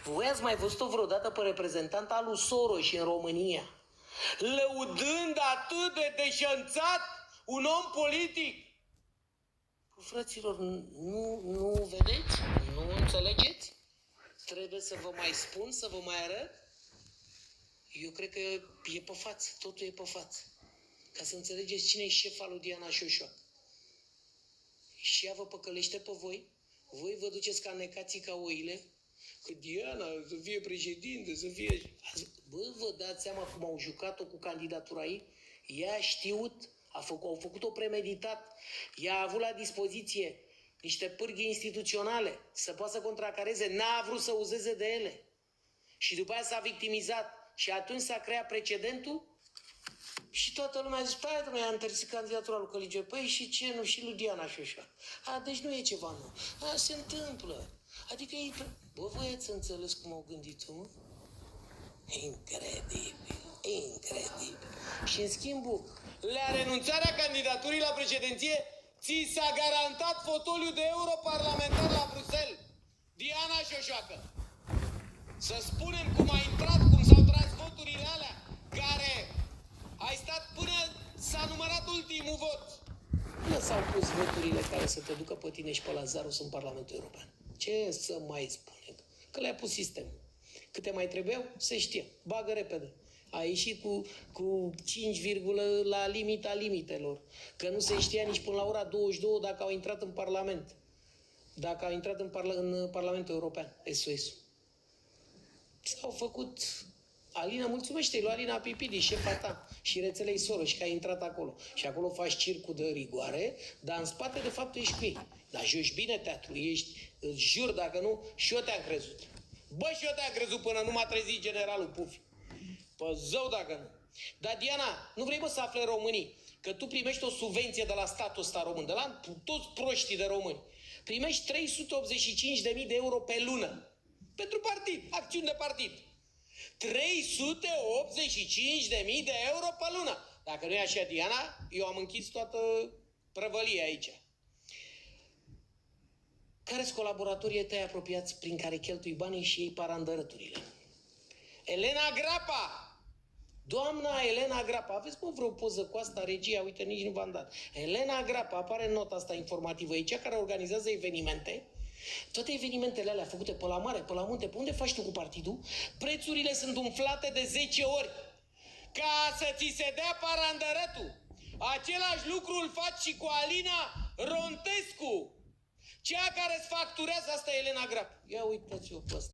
Voi ați mai văzut-o vreodată pe reprezentanta lui Soros în România, lăudând atât de deșanțat un om politic? Fraților, nu vedeți? Nu înțelegeți? Trebuie să vă mai spun, să vă mai arăt? Eu cred că e pe față, totul e pe față. Ca să înțelegeți cine e șefa lui Diana Șoșoacă. Și ea vă păcălește pe voi, voi vă duceți ca necații ca oile, că Diana să fie președinte, să fie... Bă, vă dați seama cum au jucat-o cu candidatura ei? Ea a știut, au făcut-o premeditat, ea a avut la dispoziție niște pârghii instituționale să poată să contracareze, n-a vrut să uzeze de ele. Și după aia s-a victimizat și atunci s-a creat precedentul și toată lumea a zis, păi, dom'le, a întârziat candidatura lui Călige. Păi și ce, nu? Și lui Diana Șoșoacă. Deci nu e ceva nou. Se întâmplă. Adică ei... Bă, voi ați înțeles cum au gândit-o, mă? Incredibil. Incredibil. Și în schimbul, la renunțarea candidaturii la președinție, ți s-a garantat fotoliu de europarlamentar la Bruxelles. Diana Șoșoacă. Să spunem cum a intrat, cum s-au tras voturile alea, care ai stat până s-a numărat ultimul vot. Până s-au pus voturile care să te ducă pe tine și pe Lazarus în Parlamentul European. Ce să mai spunem? Că le-a pus sistemul. Câte mai trebuiau, se știe. Bagă repede. A ieșit cu 5, la limita limitelor. Că nu se știa nici până la ora 22 dacă au intrat în Parlament. Dacă au intrat în Parlamentul European, SOS-ul. S-au făcut... Alina, mulțumește-i lui Alina Pipidi, șefa ta și rețelei Soros, că ai intrat acolo. Și acolo faci circul de rigoare, dar în spate, de fapt, ești cu ei. Dar joci bine teatru, ești, îți jur, dacă nu, și eu te-am crezut. Bă, și eu te-am crezut până nu m-a trezit generalul Pufi. Pă zău dacă nu. Dar, Diana, nu vrei, bă, să afle românii că tu primești o subvenție de la statul ăsta român, de la toți proștii de români. Primești 385.000 de euro pe lună. Pentru partid, acțiuni de partid. 385.000 de euro pe lună. Dacă nu e așa, Diana, eu am închis toată prăvălia aici. Care-s colaboratorii tăi apropiați prin care cheltui banii și iei parandărăturile? Elena Grapa! Doamna Elena Grapa, aveți, mă, vreo poză cu asta, regia? Uite, nici nu v-am dat. Elena Grapa, apare în nota asta informativă, e cea care organizează evenimente. Toate evenimentele alea făcute pe la mare, pe la munte, pe unde faci tu cu partidul, prețurile sunt umflate de 10 ori. Ca să ți se dea parandărătul. Același lucru îl faci și cu Alina Rontescu. Cea care îți facturează, asta e Elena Grapa. Ia uitați-o pe asta.